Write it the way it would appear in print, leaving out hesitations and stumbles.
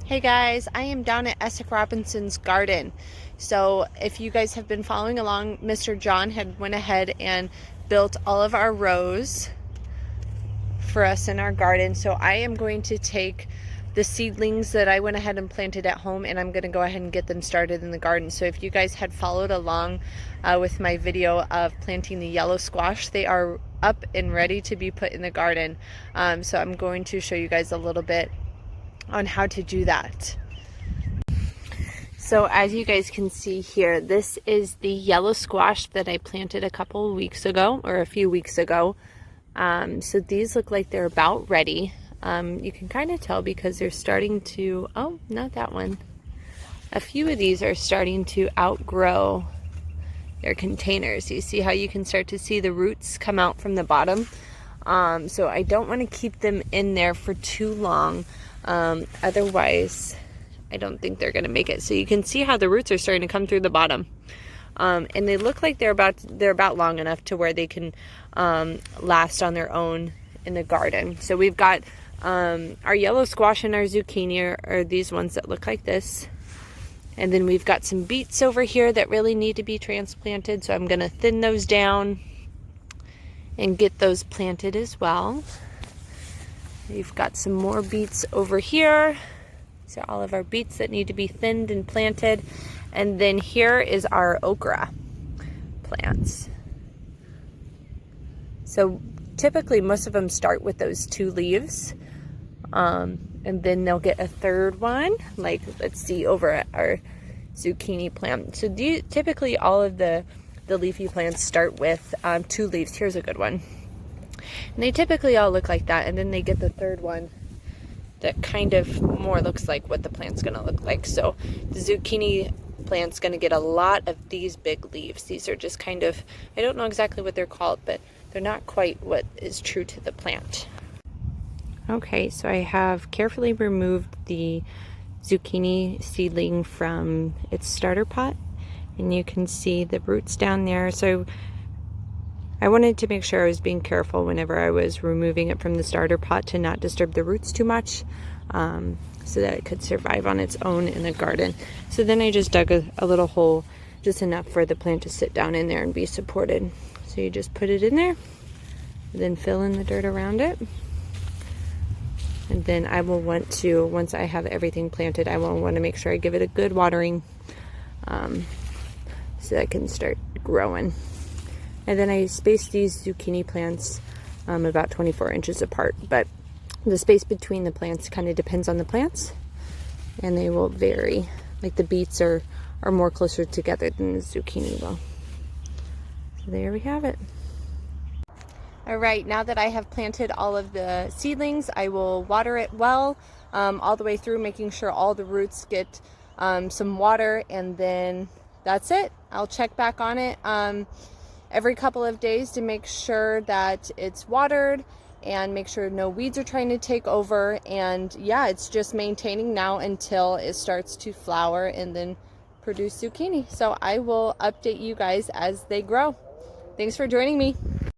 Hey guys, I am down at Essic Robinson's garden. So if you guys have been following along, Mr. John had went ahead and built all of our rows for us in our garden. So I am going to take the seedlings that I went ahead and planted at home, and I'm going to go ahead and get them started in the garden. So if you guys had followed along with my video of planting the yellow squash, they are up and ready to be put in the garden. So I'm going to show you guys a little bit on how to do that. So as you guys can see here, this is the yellow squash that I planted a couple of weeks ago, or a few weeks ago. So these look like they're about ready. You can kind of tell because they're starting to, oh, not that one. A few of these are starting to outgrow their containers. You see how you can start to see the roots come out from the bottom? So I don't want to keep them in there for too long. Otherwise, I don't think they're going to make it. So you can see how the roots are starting to come through the bottom. And they look like they're about long enough to where they can last on their own in the garden. So we've got our yellow squash and our zucchini are these ones that look like this. And then we've got some beets over here that really need to be transplanted. So I'm going to thin those down and get those planted as well. We've got some more beets over here. So all of our beets that need to be thinned and planted. And then here is our okra plants. So typically most of them start with those 2 leaves. And then they'll get a third one. Like, let's see, over at our zucchini plant. So typically all of the leafy plants start with 2 leaves. Here's a good one. And they typically all look like that, and then they get the third one that kind of more looks like what the plant's going to look like. So the zucchini plant's going to get a lot of these big leaves. These are just kind of, I don't know exactly what they're called, but they're not quite what is true to the plant. Okay, so I have carefully removed the zucchini seedling from its starter pot, and you can see the roots down there. So I wanted to make sure I was being careful whenever I was removing it from the starter pot to not disturb the roots too much, so that it could survive on its own in the garden. So then I just dug a little hole, just enough for the plant to sit down in there and be supported. So you just put it in there, then fill in the dirt around it. And then I will want to, once I have everything planted, I will want to make sure I give it a good watering, so that it can start growing. And then I spaced these zucchini plants about 24 inches apart, but the space between the plants kind of depends on the plants, and they will vary. Like the beets are more closer together than the zucchini will. So there we have it. All right, now that I have planted all of the seedlings, I will water it well all the way through, making sure all the roots get some water, and then that's it. I'll check back on it every couple of days to make sure that it's watered and make sure no weeds are trying to take over. And yeah, it's just maintaining now until it starts to flower and then produce zucchini. So I will update you guys as they grow. Thanks for joining me.